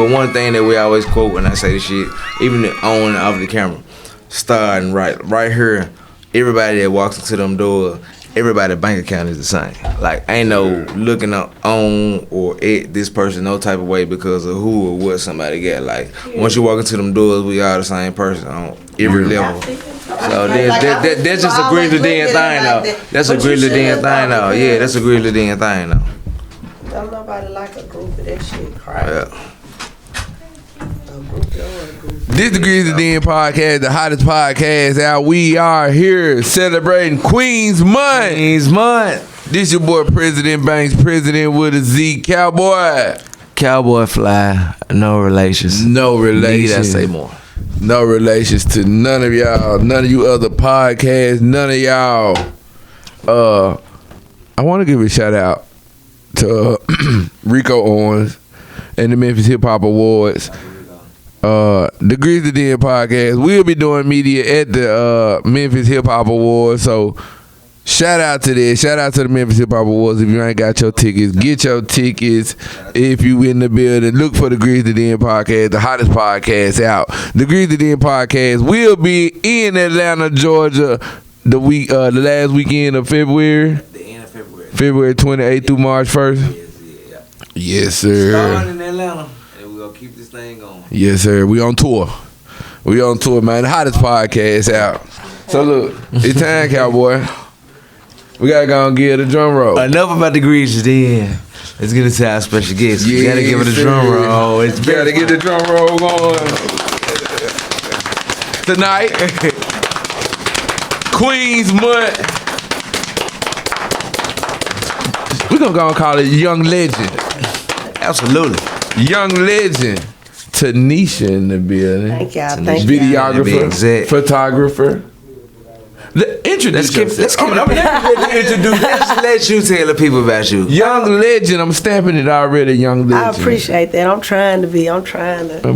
but one thing that we always quote when I say this shit, even on and off the camera, starting right here, everybody that walks into them doors, everybody's bank account is the same. Like, ain't no looking on or at this person no type of way because of who or what somebody got. Like, once you walk into them doors, we all the same person on every level. So that's just a Grizzly Den thing, though. That's a Grizzly Den thing, though. Yeah, that's a Grizzly Den thing, though. Don't nobody like a group of that shit, crazy. Yeah. This the Grizzly Den podcast, the hottest podcast out. We are here celebrating Queen's Month. Queen's Month. This your boy President Banks, President with a Z, Cowboy. Cowboy fly, no relations. No relations. Need I say more? No relations to none of y'all, none of you other podcasts, none of y'all. I want to give a shout out to Rico Owens and the Memphis Hip Hop Awards. The Grizzly Den podcast. We'll be doing media at the Memphis Hip Hop Awards. So shout out to this. Shout out to the Memphis Hip Hop Awards. If you ain't got your tickets, get your tickets. If you in the building, look for the Grizzly Den podcast, the hottest podcast out. The Grizzly Den podcast will be in Atlanta, Georgia, the last weekend of February. The end of February. February 28th through March 1st. Yes, sir. Starting in Atlanta. Keep this thing going. Yes, sir. We on tour. We on tour, man. The hottest podcast out. So look, it's time, Cowboy. We gotta go and give the drum roll. Enough about the Grizzly Den. Let's get into our special guest. We gotta give it a drum roll. It's gotta get the drum roll going. Tonight, Queen's Month. We're gonna go and call it Young Legend. Absolutely. Young legend, Tanesha in the building. Thank y'all. Thank Videographer, photographer. Introduce yourself. I'm gonna introduce. Let you tell the people about you. Young legend. I'm stamping it already. Young legend. I appreciate that. I'm trying to. We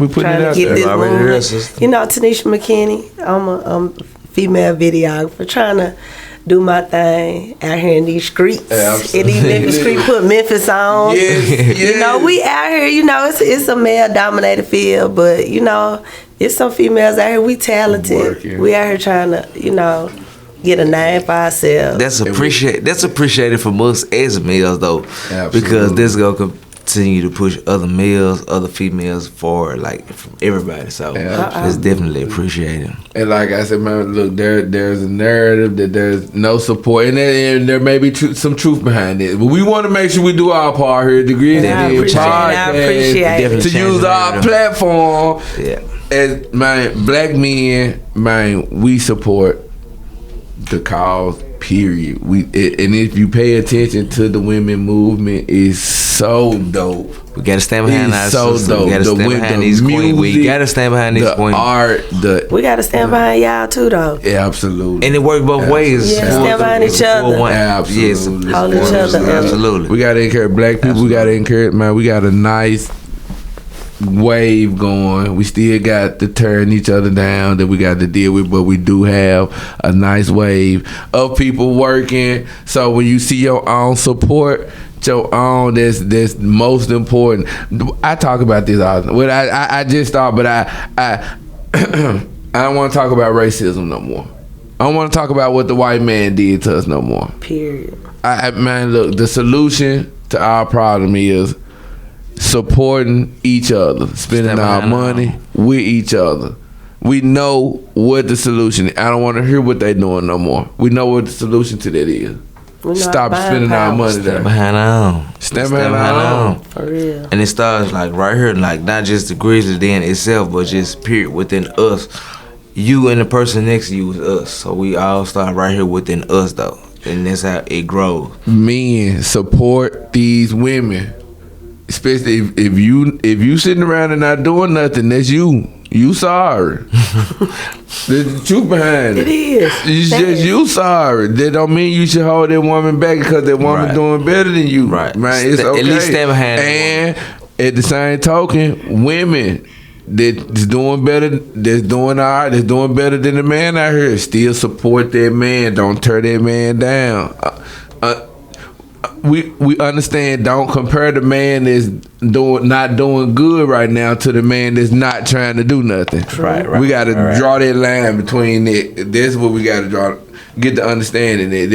putting it out get there. this movement. You know, Tanesha McKENNey. I'm a female videographer trying to do my thing out here in these streets. In these Memphis streets, put Memphis on. Yes. You know, we out here, you know, it's a male-dominated field, but, you know, it's some females out here, we talented. We out here trying to, you know, get a name for ourselves. That's appreciated from us as males, though. Absolutely. Because this going to continue to push other males, other females forward, like from everybody. So it's definitely appreciated. And like I said, man, look, there's a narrative that there's no support, and there may be some truth behind it. But we want to make sure we do our part here at the Grizzly Den podcast to use our platform. Yeah. As black men, we support the cause. Period. And if you pay attention to the women movement, it's so dope. We gotta stand behind our sisters. So dope. We gotta stand behind these queens. We gotta stand behind these queens. The art, we gotta stand behind y'all too, though. Yeah, absolutely. And it works both ways. Yeah, stand behind each other. Absolutely. Hold each other. Absolutely. We gotta encourage black people. We gotta encourage, man. We got a nice wave going. We still got to turn each other down that we got to deal with, but we do have a nice wave of people working. So when you see your own support, your own, that's most important. I talk about this all the time. Well, I just thought, but I don't want to talk about racism no more. I don't want to talk about what the white man did to us no more. Period. Man, look, the solution to our problem is supporting each other, spending our money with each other. We know what the solution is. I don't want to hear what they doing no more. We know what the solution to that is. Stop spending our money there. Stand behind our own. Stand behind our own. For real. And it starts like right here, like not just the Grizzly Den itself, but just period within us. You and the person next to you is us. So we all start right here within us, though. And that's how it grows. Men, support these women. Especially if you sitting around and not doing nothing, that's you. You sorry. There's the truth behind it. It is. It's just you sorry. That don't mean you should hold that woman back because that woman doing better than you. Right. Man, it's okay. At least stand behind And at the same token, women that's doing better, that's doing all right, that's doing better than the man out here, still support that man. Don't tear that man down. we understand. Don't compare the man that's not doing good right now to the man that's not trying to do nothing. Right. We got to draw that line between it. That's what we got to draw. Get the understanding that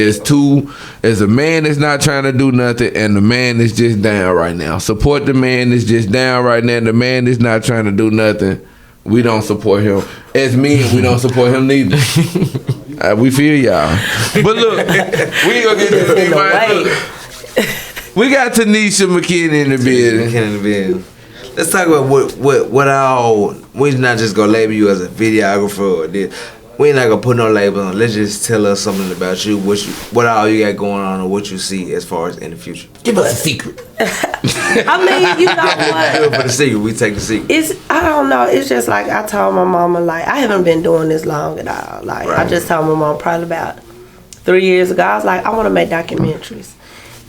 there's a man that's not trying to do nothing and the man that's just down right now. Support the man that's just down right now. The man that's not trying to do nothing, we don't support him. As men, we don't support him neither. We feel y'all. But look, we ain't gonna get this thing right. We got Tanesha McKENNEY in the building. Let's talk about what all. We're not just gonna label you as a videographer or this. We ain't not gonna put no label on. Let's just tell us something about you, what all you got going on, or what you see as far as in the future. Give us a secret. I mean, you know what? Do it for the secret. We take the secret. I don't know. It's just like I told my mama, like, I haven't been doing this long at all. Like, I just told my mom probably about 3 years ago. I was like, I want to make documentaries.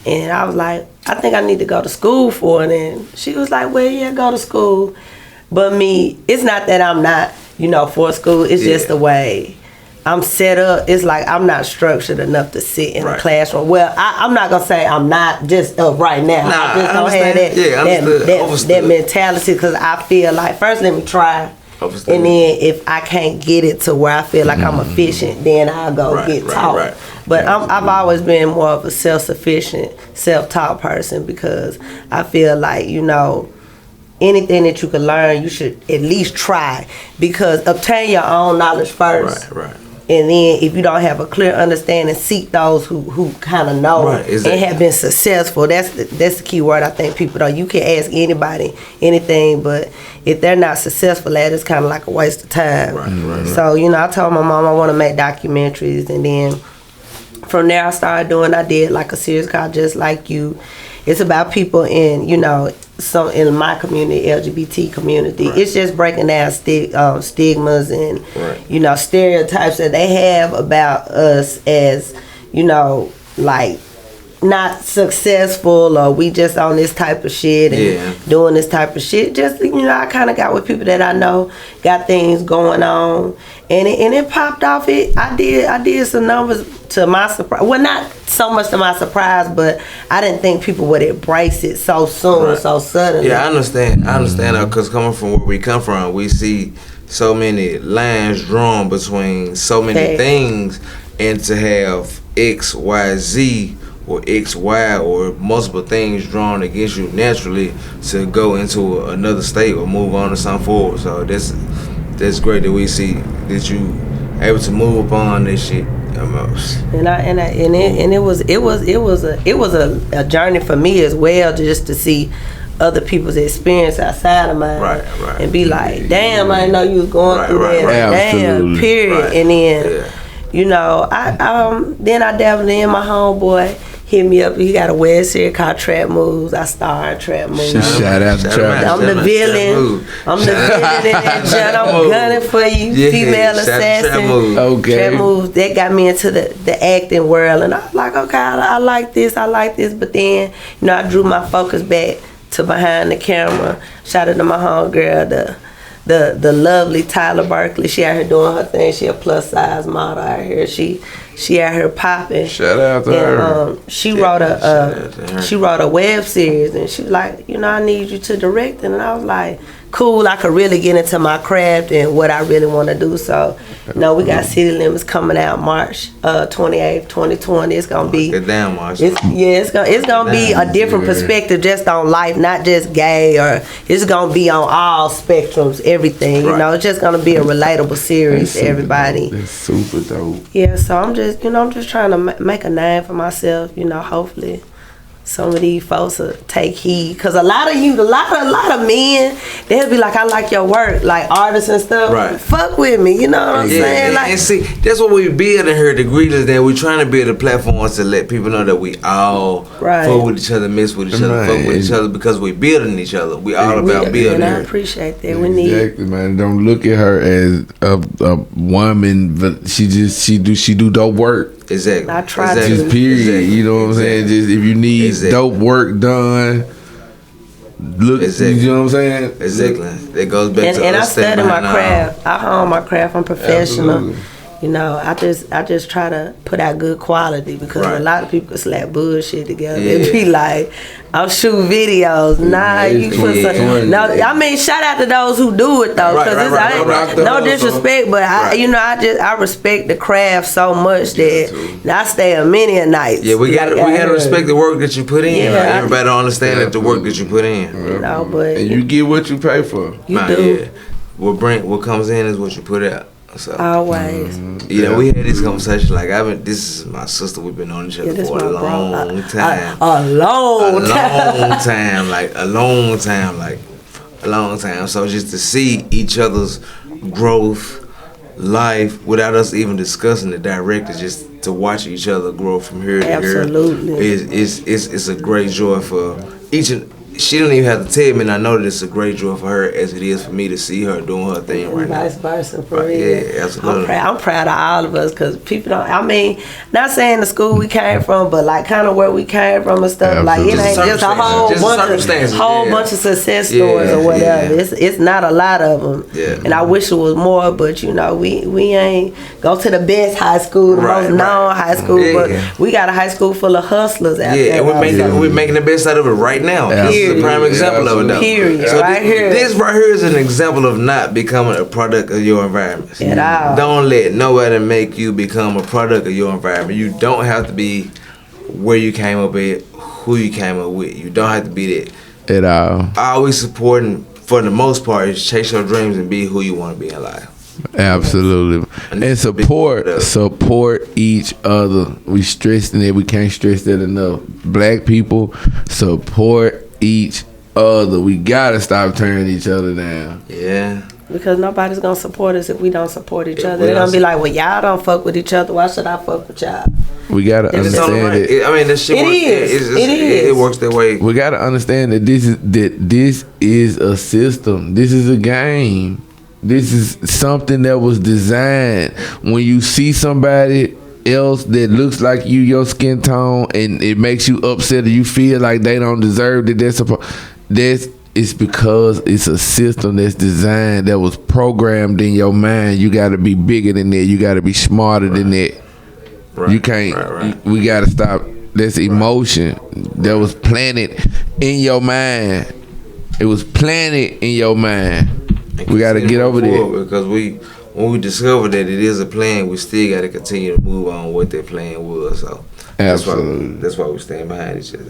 And I was like, I think I need to go to school for it. And she was like, well, yeah, go to school. But me, it's not that I'm not, for school. It's just the way I'm set up. It's like I'm not structured enough to sit in a classroom. Well, I'm not going to say I'm not just up right now. I just don't have that mentality because I feel like, first let me try. And then if I can't get it to where I feel like I'm efficient, then I'll go get taught. But I've always been more of a self-sufficient, self-taught person because I feel like, anything that you can learn, you should at least try because obtain your own knowledge first. Right. And then if you don't have a clear understanding, seek those who kind of know and have been successful. That's the key word I think people don't. You can ask anybody anything, but if they're not successful at it, it's kind of like a waste of time. Right. So, I told my mom I want to make documentaries. And then from there I did like a series called Just Like You. It's about people in, in my community, LGBT community. It's just breaking down stigmas and, stereotypes that they have about us as, like not successful or we just on this type of shit and doing this type of shit. Just, I kind of got with people that I know got things going on. And it popped off. I did some numbers to my surprise. Well, not so much to my surprise, but I didn't think people would embrace it so soon, so suddenly. Yeah, I understand because coming from where we come from, we see so many lines drawn between so many things, and to have X, Y, Z or X, Y or multiple things drawn against you naturally to go into another state or move on to something forward. So that's great that we see that you able to move upon this shit. Almost. And it was a journey for me as well, just to see other people's experience outside of mine, and be like, damn, I didn't know you was going through that. Damn, period. And then, then I dabbled in. My homeboy hit me up. He got a web series called Trap Moves. I star in Trap Moves. Shout out to Trap. I'm the villain. I'm the villain in that joint. I'm gunning for you, female assassin. Okay. Trap Moves. That got me into the acting world, and I was like, okay, I like this. But then, I drew my focus back to behind the camera. Shout out to my homegirl, the lovely Tyler Berkeley. She out here doing her thing. She a plus size model out here. She out here popping. Shout out to her. She wrote a web series, and she was like, I need you to direct it. And I was like, cool. I could really get into my craft and what I really want to do. So, we got City Limits coming out March 28th, 2020. It's gonna be. It's gonna be a different perspective just on life, not just gay, or it's gonna be on all spectrums, everything. It's just gonna be a relatable series to everybody. It's super dope. Yeah, so I'm just trying to make a name for myself. Hopefully some of these folks will take heed, because a lot of men, they'll be like, I like your work, like artists and stuff. Fuck with me, you know what I'm saying? And see, that's what we building here, the Grizzly. That we trying to build a platform to let people know that we all fuck with each other, mess with each other, fuck with each other, because we building each other. We all about building. And I appreciate that. We need exactly, man. Don't look at her as a woman, but she do dope work. Exactly. I try to. Just period. Exactly. You know what I'm saying? Just if you need dope work done, look. You know what I'm saying? Exactly. That goes back to and I study my craft. I hone my craft. I'm professional. Absolutely. You know, I just try to put out good quality because a lot of people can slap bullshit together. It'd be like, I'm shooting videos. Nah, you put some. No, I mean, shout out to those who do it though, because no disrespect, but I respect the craft so much that I stay a many a night. Yeah, we gotta respect the work that you put in. Yeah, right? Everybody don't understand that the work that you put in. You know, but and you get what you pay for. You do. Yeah. What comes in is what you put out. So, always. You know, we had this conversation. Like this is my sister. We've been on each other for a long time. A long time. So just to see each other's growth, life, without us even discussing it directly, just to watch each other grow from here to Absolutely. here is a great joy for each and. She don't even have to tell me, and I know that it's a great joy for her as it is for me to see her doing her thing right now. Vice versa, for real. Yeah, absolutely. I'm proud of all of us because people don't. I mean, not saying the school we came from, but like kind of where we came from and stuff. Absolutely. Like it ain't just a whole bunch of success stories or whatever. Yeah. It's not a lot of them. Yeah. And I wish it was more, but you know, we ain't go to the best high school, the most known high school, but we got a high school full of hustlers out there. Yeah, and we're making the best out of it right now. This is a prime example of it, though. Period. So this right here is an example of not becoming a product of your environment. At all. Don't let nobody make you become a product of your environment. You don't have to be where you came up at, who you came up with. You don't have to be that. At all. I always supporting, for the most part, is chase your dreams and be who you want to be in life. Absolutely. And support each other. We stressing it. We can't stress that enough. Black people, support each other. We gotta stop turning each other down. Yeah. Because nobody's gonna support us if we don't support each other. They're gonna be like, well, y'all don't fuck with each other. Why should I fuck with y'all? We gotta understand it. I mean, this shit it works that way. We gotta understand that this is a system. This is a game. This is something that was designed. When you see somebody else that looks like you, your skin tone, and it makes you upset or you feel like they don't deserve it, it's because it's a system that's designed, that was programmed in your mind. You got to be bigger than that. You got to be smarter than that. You can't. We got to stop. That's emotion that was planted in your mind. It was planted in your mind. We got to get over there. Because when we discover that it is a plan, we still got to continue to move on what that plan was. So absolutely, that's why we stand behind each other.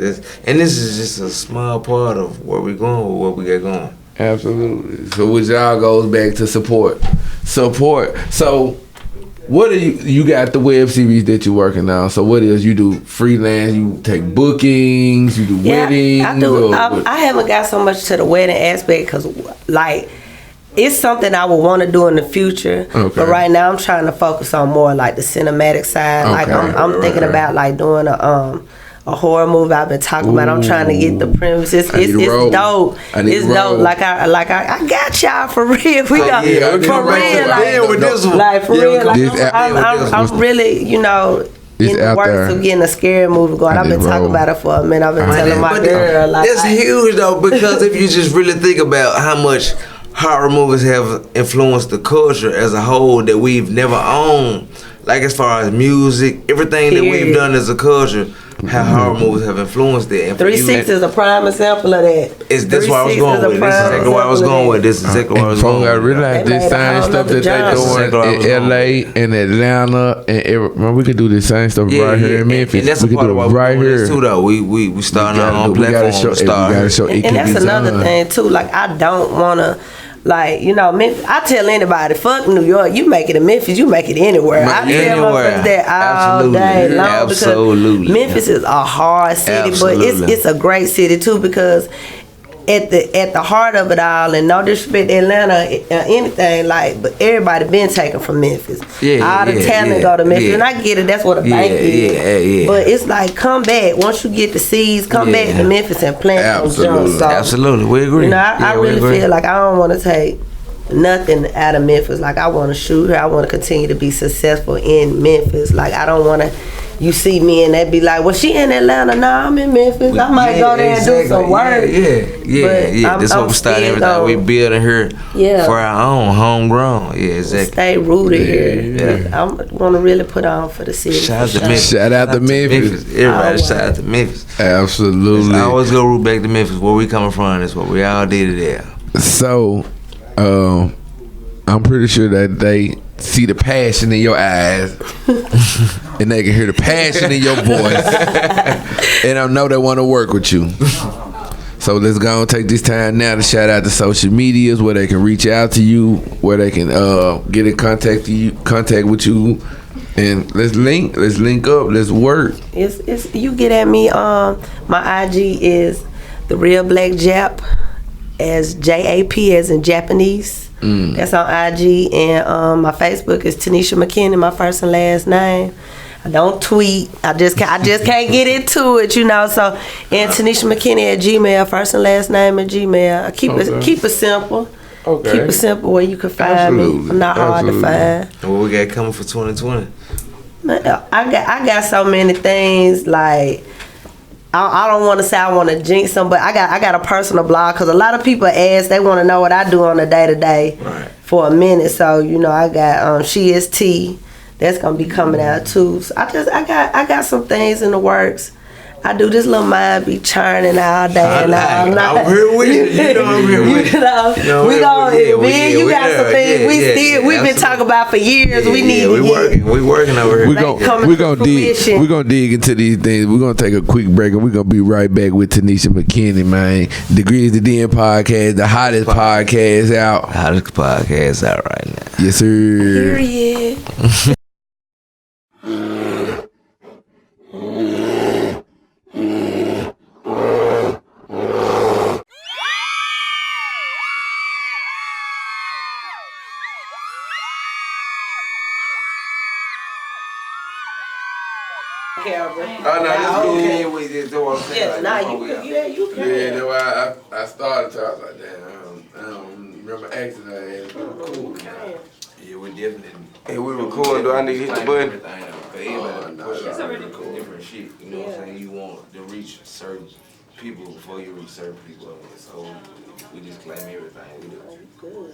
And this is just a small part of where we're going with what we got going. Absolutely. So which all goes back to support. So what are you got the web series that you're working on? So what is you do freelance? You take bookings? You do weddings? I do. I haven't got so much to the wedding aspect because like. It's something I would want to do in the future, but right now I'm trying to focus on more like the cinematic side. Like I'm thinking about like doing a horror movie. I've been talking about. I'm trying to get the premises. It's dope. It's dope. Like I got y'all for real. We got for real. Like for real. I'm really in the works of getting a scary movie going. I've been talking about it for a minute. I've been telling my girl like that's huge though, because if you just really think about how much horror movies have influenced the culture as a whole that we've never owned, like as far as music, everything that we've done as a culture, how horror movies have influenced it. 360 is a prime example of that. That's where I was going with it. This is exactly where I was going with. This is exactly where I was going with. I realize this same stuff that they doing in LA and Atlanta and we could do the same stuff right here in Memphis. And that's a part of why we're doing this too though. We starting our own platform. And that's another thing too. Like I don't wanna. Like, Memphis, I tell anybody, fuck New York, you make it in Memphis, you make it anywhere. I tell motherfuckers that all day long because Memphis is a hard city, but it's a great city too because at the heart of it all, and no disrespect to Atlanta or anything, but everybody been taken from Memphis. All the talent go to Memphis, and I get it. That's what a bank is. But it's like, come back once you get the seeds. Come back to Memphis and plant those jumps. So, absolutely, we agree. I really feel like I don't want to take nothing out of Memphis. Like I want to shoot here. I want to continue to be successful in Memphis. Like I don't want to you see me and they be like, well, she in Atlanta. Nah, I'm in Memphis. I might go there and do some work. Yeah. That's what we started everything. We building her for our own, homegrown. Yeah, exactly. Stay rooted here. I want to really put on for the city. Shout out to Memphis. Shout out to Memphis. Everybody shout out to Memphis. Absolutely. I always go root back to Memphis. Where we coming from is what we all did there. So, I'm pretty sure that they see the passion in your eyes and they can hear the passion in your voice and I know they want to work with you. So let's go and take this time now to shout out the social medias where they can reach out to you, where they can get in contact with you, and let's link up, let's work. It's you get at me. My IG is The Real Black Jap, as JAP as in Japanese. That's on IG, and my Facebook is Tanesha McKENNEY, my first and last name. I don't tweet. I just can't get into it, So, and Tanesha McKENNEY at Gmail, first and last name at Gmail. I keep it simple. Okay. Keep it simple where you can find me. I'm not hard to find. And what we got coming for 2020? I got so many things like. I don't want to say I want to jinx them, but I got a personal blog because a lot of people ask, they want to know what I do on a day-to-day for a minute. So, I got She Is T. That's going to be coming out too. So I got some things in the works. I do this little mind be churning all day and all night. I'm here with you. I'm here with you. We got some things we've been talking about for years. We working over here. We're gonna dig into these things. We're gonna take a quick break and we're gonna be right back with Tanesha McKENNEY, man. The Grizzly Den podcast, the hottest podcast out. Hottest podcast out right now. Yes, sir. Period. Oh, no, that's cool. You can. Yeah, that's why I started to. I was like, damn, I don't remember asking her. Cool. Yeah, we definitely. Hey, we recording. Do I need to hit the button? It's already cool. Different shit. You know what I'm saying? You want to reach certain people before you reach certain people. So we just claim everything we do. Good.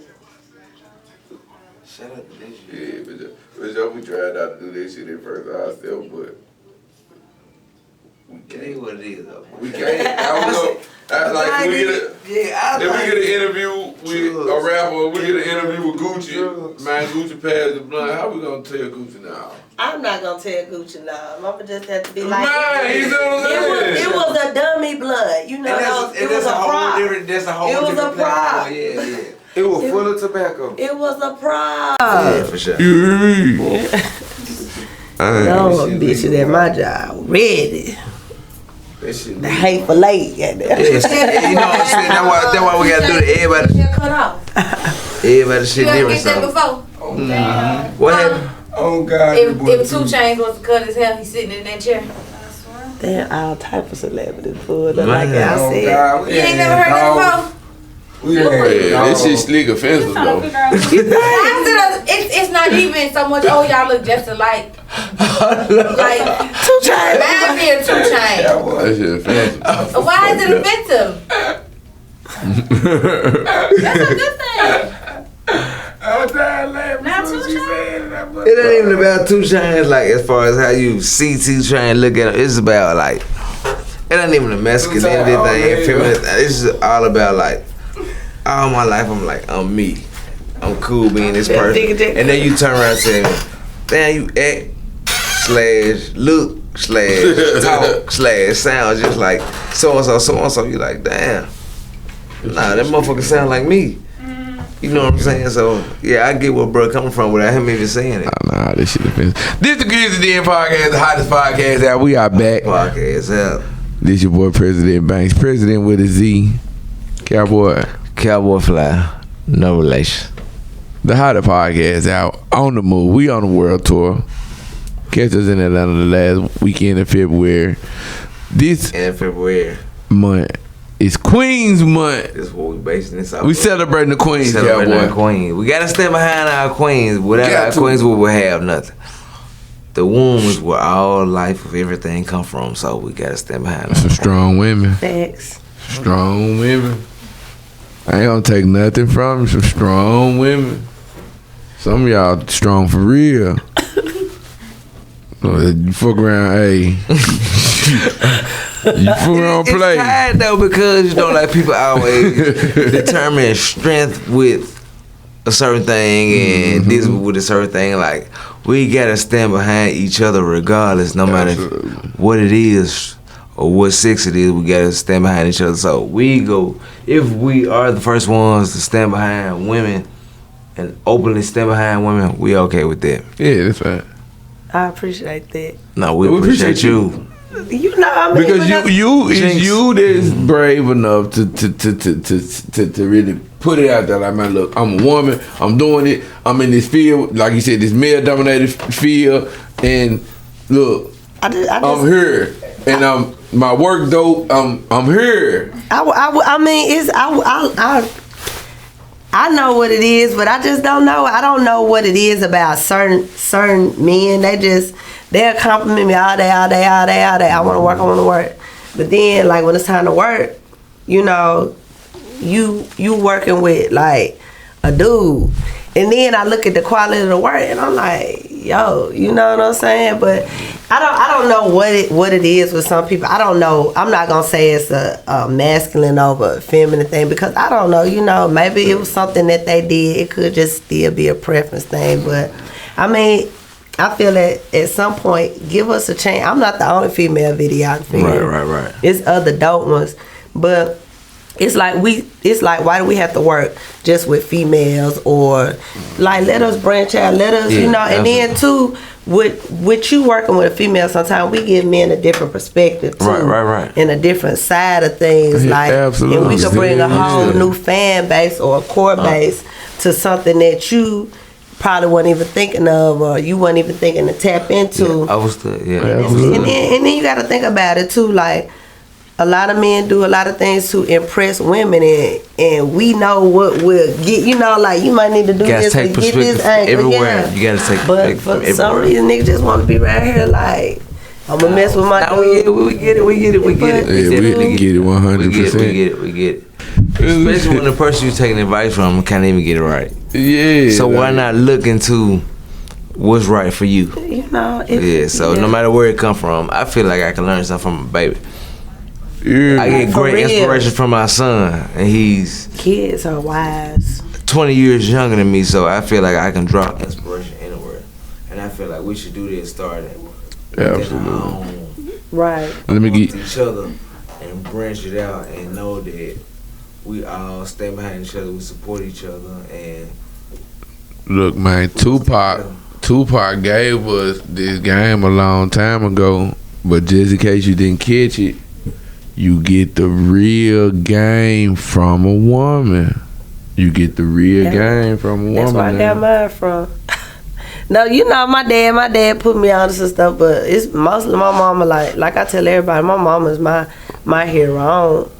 Shut up to this shit. Yeah, but we tried not to do this shit at first ourselves, but it ain't what it is though. we can't. Then we get an interview with a rapper. We get an interview with Gucci. Man, Gucci passed the blunt. How we gonna tell Gucci now? I'm not gonna tell Gucci now. Mama just have to be like, man, he's it was a dummy blood. It was a prop. That's a whole different a prop. Yeah. It was full of tobacco. It was a prop. Yeah, for sure. No, bitches at my job ready. The hateful eight. You know what I'm saying? That's why we gotta do it. Everybody. Cut off. Everybody shit You ever different. get that before? What happened? Oh God. If 2 Chainz was to cut his hair, he's sitting in that chair. There all type of celebrities pulled up Man. like I said. God, You ain't never heard that before? This shit slick offensive though. It's not even so much, oh, y'all look just alike. Like, 2 Chainz. remind me of 2 Chainz. That shit offensive. Why is it offensive? That's a good thing. Not 2 Chainz. It ain't even about 2 Chainz, like as far as how you see 2 Chainz look at him. It's about like, it ain't even a masculinity thing, feminine thing. It's just all about like, all my life I'm like, I'm me. I'm cool being this person. And then you turn around and say, damn, you act / look / talk / sound just like so-and-so. You like, damn. Nah, that motherfucker sound like me. You know what I'm saying? So, yeah, I get where bro coming from without him even saying it. Nah, this shit offensive. This the Grizzly Den podcast, the hottest podcast out. We are back. Podcast out. This your boy President Banks. President with a Z. Cowboy Fly. No relation. The hottest podcast out. On the move. We on the world tour. Catch us in Atlanta the last weekend of February. This month is Queens month. This is what we basing this off. We celebrating the Queens, Cowboy. Our Queens. We gotta stand behind our Queens. Without our Queens, we will have nothing. the womb is where all life of everything come from. So we gotta stand behind them. Some strong women. Facts. Strong women. I ain't gonna take nothing from you. Some strong women. Some of y'all strong for real. You fuck around, hey. You fuck around, play. It's hard though because like people always determine strength with a certain thing and this with a certain thing. Like we gotta stand behind each other regardless, no matter what it is or what sex it is. We gotta stand behind each other. So if we are the first ones to stand behind women and openly stand behind women, we okay with that. Yeah, that's right. I appreciate that. No, we appreciate you. You know, I mean, Because you that's brave enough to really put it out there. Like, man, look, I'm a woman. I'm doing it. I'm in this field, like you said, this male-dominated field. And look, I'm here, and my work dope. I'm here. I know what it is, but I just don't know. I don't know what it is about certain men. They'll compliment me all day. I want to work. But then, like, when it's time to work, you know, you working with, like, a dude. And then I look at the quality of the work, and I'm like, yo, you know what I'm saying? But I don't know what it is with some people. I don't know. I'm not gonna say it's a masculine over feminine thing because I don't know. You know, maybe it was something that they did. It could just still be a preference thing. But I mean, I feel that at some point, give us a chance. I'm not the only female videographer. Right. It's other dope ones, but. It's like why do we have to work just with females or like let us branch out, let us you know, and then too with you working with a female, sometimes we give men a different perspective too, right, and a different side of things, like absolutely. And we could bring a whole new fan base or a core base to something that you probably wasn't even thinking of or you wasn't even thinking to tap into. I was and then you got to think about it too, like. A lot of men do a lot of things to impress women, and we know what will get. You know, like you might need to do this to get this angle. Everywhere you gotta take. But for some reason, niggas just want to be right here. Like I'm gonna mess with my. We get it. We get it. We get it 100%. We get it. Especially when the person you're taking advice from can't even get it right. Yeah. So why not look into what's right for you? You know. So no matter where it come from, I feel like I can learn something from a baby. Yeah. I get great inspiration from my son, and kids are wise. 20 years younger than me, so I feel like I can drop inspiration anywhere, and I feel like we should do this starting. Absolutely. Right. Let me get each other and branch it out, and know that we all stand behind each other, we support each other, and look, man, Tupac gave us this game a long time ago, but just in case you didn't catch it. You get the real game from a woman. That's where I got mine from. No, you know, my dad put me on to some stuff, but it's mostly my mama. Like I tell everybody, my mama's my hero.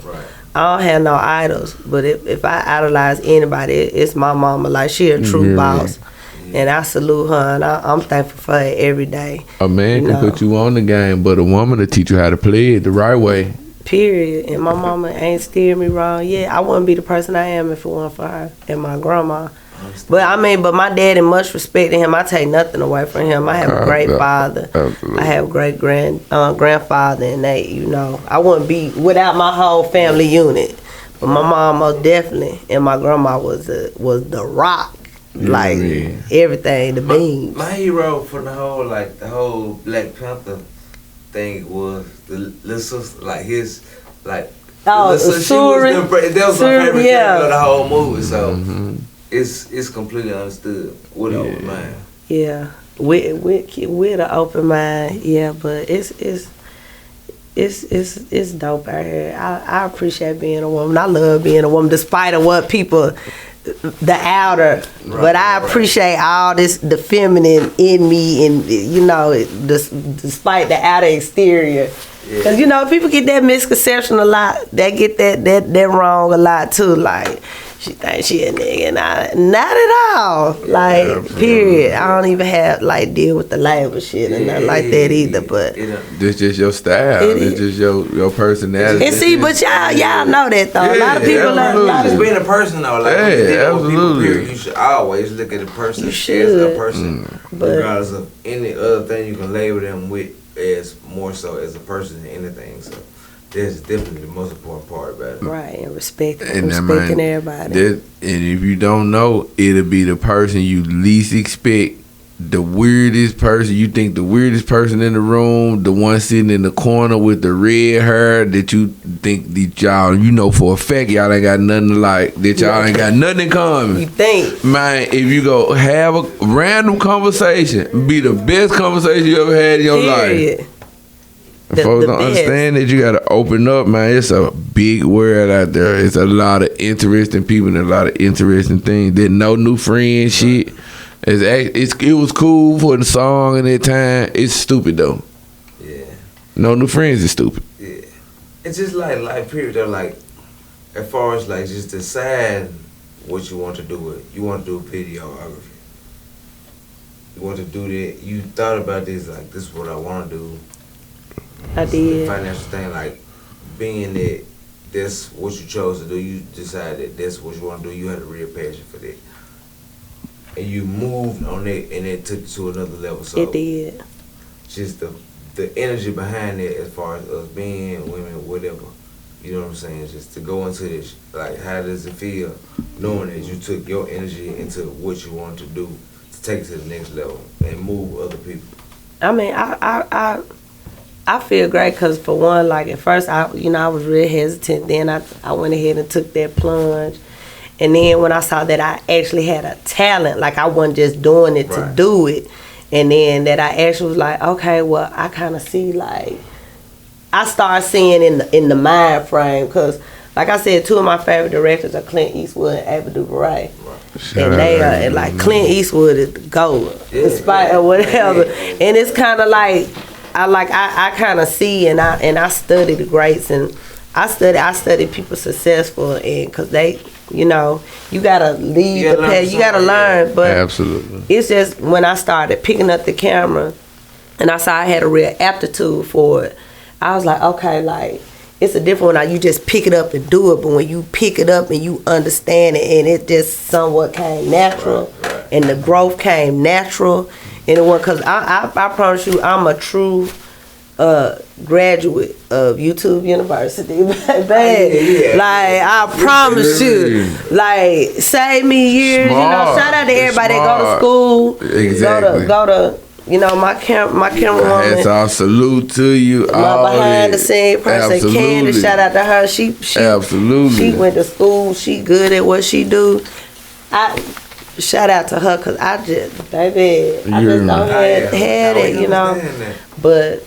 I don't have no idols, but if I idolize anybody, it's my mama. Like she a true boss. And I salute her, and I'm thankful for her every day. A man can put you on the game, but a woman will teach you how to play it the right way. Period. And my mama ain't steered me wrong. Yeah, I wouldn't be the person I am if it wasn't for her and my grandma. But my daddy, much respect to him. I take nothing away from him. I have a great father. Absolutely. I have a great grandfather, and I wouldn't be without my whole family unit. But my mom most definitely, and my grandma was the rock. Like everything, the beans. My hero for the whole Black Panther thing was the little sister, like his, like. Oh, Suri. That was my favorite thing of the whole movie. So it's completely understood with an open mind. Yeah, with an open mind. Yeah, but it's dope out here. I appreciate being a woman. I love being a woman, despite of what people. The outer, but I appreciate all the feminine in me, and despite the outer exterior, because people get that misconception a lot. They get that wrong a lot too. Like she thinks she a nigga. Not at all. Like, period. I don't even have, like, deal with the label shit and nothing like that either, but. This just your style. It's just your personality. And see, but y'all know that, though. A lot of people Just being a person, though. Like, absolutely. You should always look at the person as a person. Regardless of any other thing you can label them with, as more so as a person than anything. So that's definitely the most important part about it. Right, and respecting everybody. And if you don't know, it'll be the person you least expect. The weirdest person, you think the weirdest person in the room, the one sitting in the corner with the red hair that you think that y'all, you know for a fact y'all ain't got nothing to like, that y'all ain't got nothing in common. You think. Man, if you go have a random conversation, be the best conversation you ever had in your life. Folks don't understand that you gotta open up, man. It's a big world out there. It's a lot of interesting people and a lot of interesting things. There's no new friends shit. It was cool for the song and that time. It's stupid though. Yeah. No new friends is stupid. Yeah. It's just like period though, like as far as like just decide what you want to do with. You want to do videography. You want to do that. You thought about this, like this is what I want to do. I did. The financial thing, like being that that's what you chose to do, you decided that's what you want to do, you had a real passion for that. And you moved on it, and it took you to another level. So it did. Just the energy behind it, as far as us being women, whatever. You know what I'm saying? Just to go into this, like, how does it feel knowing that you took your energy into what you wanted to do to take it to the next level and move other people? I mean, I feel great because for one, like at first, I was real hesitant. Then I went ahead and took that plunge. And then when I saw that I actually had a talent, like I wasn't just doing it to do it, and then that I actually was like, okay, well, I kind of see, like, I started seeing in the mind frame, because like I said, two of my favorite directors are Clint Eastwood and Ava DuVernay. And they are, like, Clint Eastwood is the GOAT, in spite of whatever. And it's kind of like, I kind of see, and I study the greats, and I study people successful, and because they, you know, you gotta lead the path, you gotta learn. But absolutely, it's just when I started picking up the camera, and I saw I had a real aptitude for it, I was like, okay, like, it's a different one. You just pick it up and do it, but when you pick it up and you understand it, and it just somewhat came natural, and the growth came natural, and it was, because I promise you, I'm a true graduate of YouTube University, babe. Like, I promise you, like, save me years. Smart. You know, shout out to everybody that go to school. Exactly. Go to. You know, my camera woman. Yes, I'll salute to you. My behind the scene person, Candace, shout out to her. She absolutely. She went to school. She good at what she do. I shout out to her, because I just don't have it, you know. But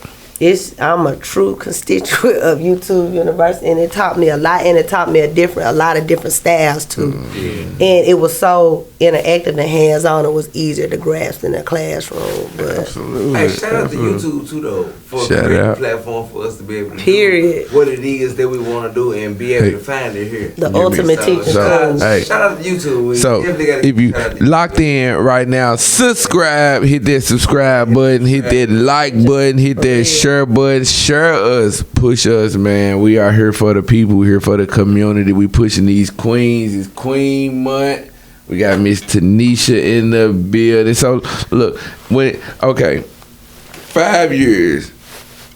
I'm a true constituent of YouTube University, and it taught me a lot, and it taught me a lot of different styles too. And it was so interactive and hands-on, it was easier to grasp in the classroom. But absolutely. Hey, shout out to YouTube too, though, for a great platform for us to be able to do what it is that we want to do and be able to find it here. The ultimate teacher. Shout out to YouTube. So if you locked in right now, subscribe, hit that subscribe button, hit that like button, hit that share button, share us, push us, man. We are here for the people, we here for the community. We pushing these queens. It's Queen Month. We got Miss Tanesha in the building. So look, 5 years,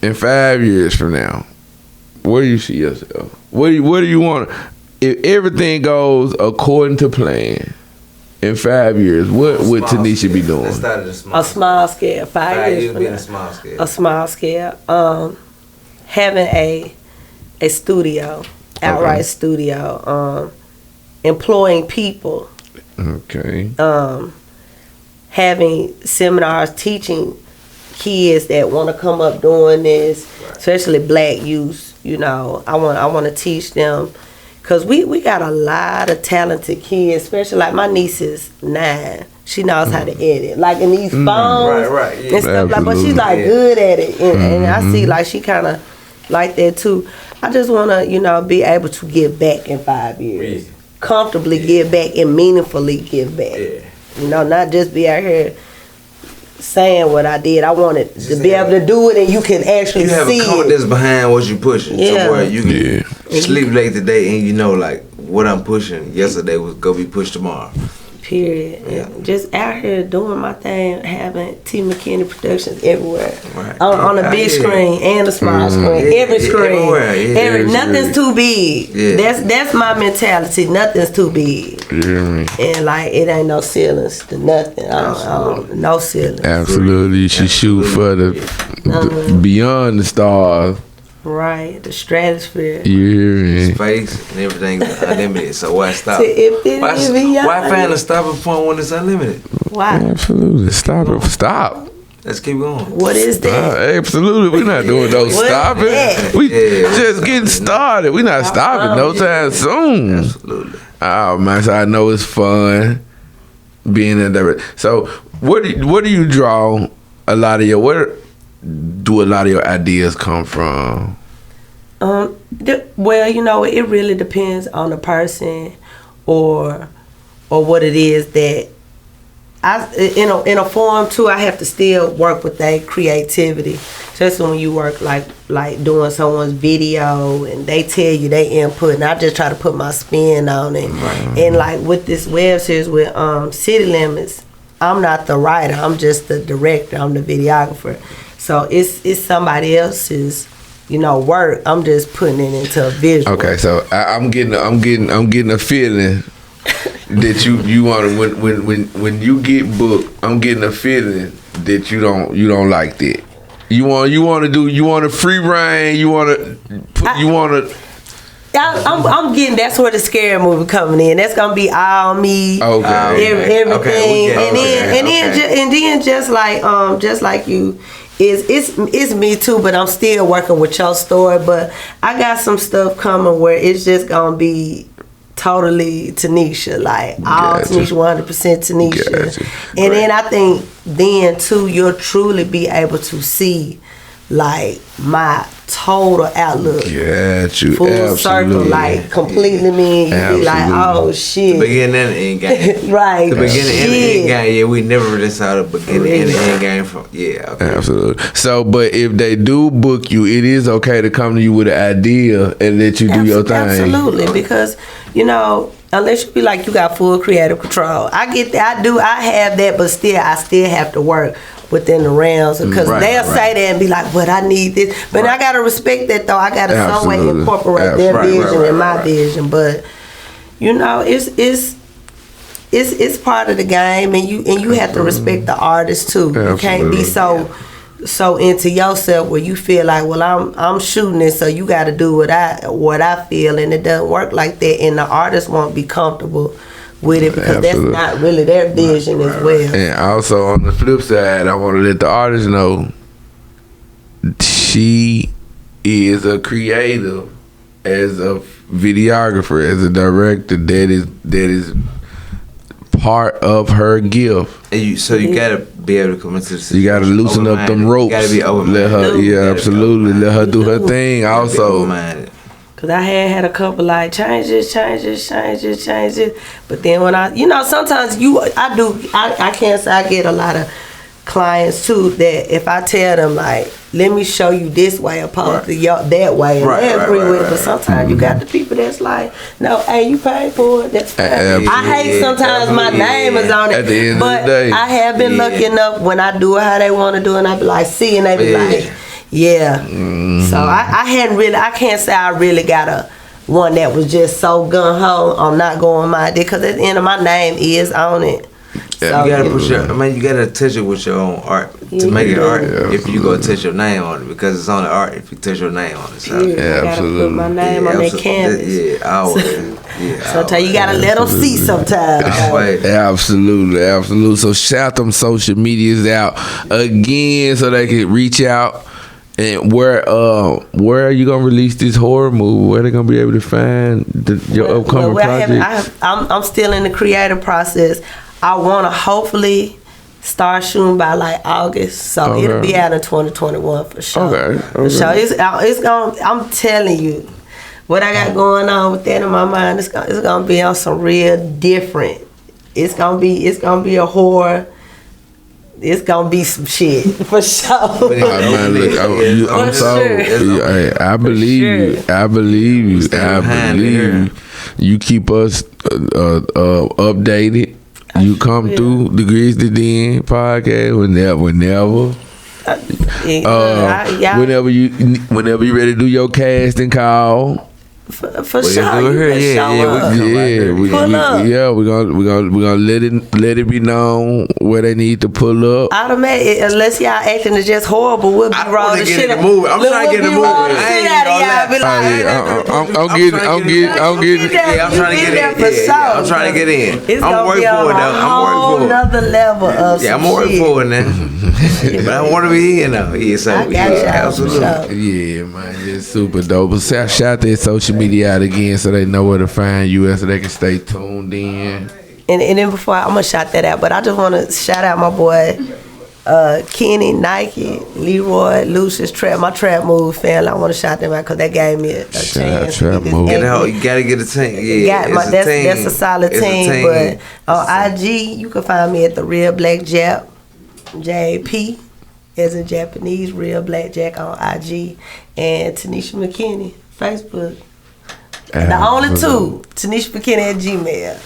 in 5 years from now, where do you see yourself? What do you want? If everything goes according to plan, in 5 years, what would Tanesha be doing? A small scale. 5 years from being now. a small scale. A small scale. Having a studio, outright studio. Employing people. Okay. Having seminars, teaching kids that want to come up doing this, especially black youth. You know, I want to teach them. Because we got a lot of talented kids, especially like my niece is 9. She knows how to edit. Like in these phones and stuff like, but she's like good at it. And I see like she kind of like that too. I just want to, you know, be able to give back in 5 years. comfortably give back and meaningfully give back. Yeah. You know, not just be out here saying what I did. I wanted to be able to do it, and you can actually you have see a confidence behind what you pushing. Yeah. So where you can sleep late today and you know like what I'm pushing yesterday was gonna be pushed tomorrow. Period. Yeah. And just out here doing my thing, having T. McKENNey Productions everywhere. Right. On the big screen and the small screen. Every screen. Everywhere. Nothing's too big. Yeah. That's my mentality. Nothing's too big. Yeah. And like it ain't no ceilings to nothing. No ceilings. Absolutely. She shoot for the beyond the stars. Right. The stratosphere. Yeah. Space and everything is unlimited. So why stop? Why find a stopping point when it's unlimited? Why? Absolutely. Stop it. Stop. Let's keep going. What is that? Absolutely. We're not doing no What stopping. is that? We just getting started. We're not stopping no time soon. Absolutely. Oh man, so I know it's fun being a director. So where do you draw a lot of where do a lot of your ideas come from? Well, you know, it really depends on the person or what it is that in a form too. I have to still work with their creativity, especially when you work like doing someone's video and they tell you their input, and I just try to put my spin on it. Right. And like with this web series with City Limits, I'm not the writer. I'm just the director. I'm the videographer. So it's somebody else's, work. I'm just putting it into a visual. Okay, so I'm getting a feeling that you want to when you get booked. I'm getting a feeling that you don't like that. You want a free reign. I'm getting, that's where the scary movie coming in. That's gonna be all me, everything, and then just like you, it's me too. But I'm still working with your story. But I got some stuff coming where it's just gonna be totally Tanesha, like all Tanesha, 100% Tanesha, and then I think then too you'll truly be able to see like my total outlook. Full circle, like completely me. You be like, oh shit. The beginning and the end game. Right. The beginning and the end game. Yeah, we never really saw the beginning and the end game from. Yeah. Okay. Absolutely. So, but if they do book you, it is okay to come to you with an idea and let you do your thing. Absolutely, because unless you be like you got full creative control. I get that. I have that, but I still have to work within the realms, because they'll say that and be like, but I need this. But I gotta respect that though. I gotta some way incorporate their vision and my vision. But it's part of the game, and you have to respect the artist too. You can't be so into yourself where you feel like, well, I'm shooting it, so you got to do what I feel, and it doesn't work like that. And the artist won't be comfortable with it because that's not really their vision as well. And also on the flip side, I want to let the artist know she is a creative, as a videographer, as a director. That is part of her gift. And you gotta be able to come into the situation. You gotta loosen up them ropes. You gotta be open-minded. Let her, absolutely. Let her do her thing. Also, cause I had a couple like change this. But then when sometimes I can't say I get a lot of clients too that if I tell them like, let me show you this way opposed to that way, and they agree with it. But sometimes you got the people that's like, no, hey, you paid for it. That's fine. I hate sometimes my name is on it. At the end but of the day, I have been lucky enough when I do it how they want to do it, and I be like, see, and they be like, yeah. So I can't say I really got one that was just so gun ho on not going my idea, because at the end of my name is on it. So, you gotta you gotta touch it with your own art to make it art. If you go touch your name on it, because it's only art if you touch your name on it. So. I gotta put my name on that canvas. Sometimes you gotta let them see sometimes. Absolutely. So shout them social medias out again so they can reach out. And where are you gonna release this horror movie? Where they gonna be able to find your upcoming project? I'm still in the creative process. I want to hopefully start shooting by like August, so it'll be out in 2021 for sure. Okay. For sure. It's going. I'm telling you, what I got going on with that in my mind, it's gonna be on some real different. It's gonna be a horror. It's gonna be some shit for sure. Man, look, I'm sorry. I believe you. I believe you. I believe you. You keep us updated. You come through the Grizzly Den podcast whenever. Whenever you ready to do your casting call. For sure. We're gonna let it be known where they need to pull up. Automatic, unless y'all acting is just horrible, we'll be wrong the shit. I'm trying to get in the movie. I'm trying to get in. I'm working for it though. I'm working for it. Another level of I'm working for it now. But I want to be here now. Yeah, so absolutely. Yeah, man, it's super dope. But shout their social media out again so they know where to find you and so they can stay tuned in. And then before I'm gonna shout that out, but I just want to shout out my boy Kenny, Nike, Leroy, Lucius, my trap move family. I want to shout them out because they gave me a chance. Trap move. You gotta get a team. Yeah, that's a solid team. But on IG, you can find me at the Real Black Jap, JP, as in Japanese, Real Black Jack on IG, and Tanesha McKENNEY, Facebook. The only two, Tanesha McKENNEY at Gmail.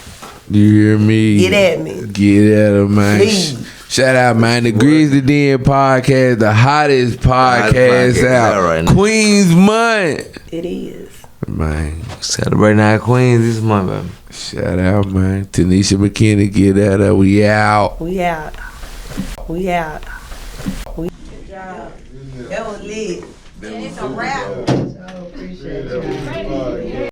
You hear me? Get at me. Get at her, man. Please. Shout out, man. The Grizzly Den podcast, the hottest podcast out right now. Queens month. It is. Man. Celebrating our queens this month, baby. Shout out, man. Tanesha McKENNEY, get at her. We out. We out. Good job. That was lit. And it's a wrap. So appreciate you.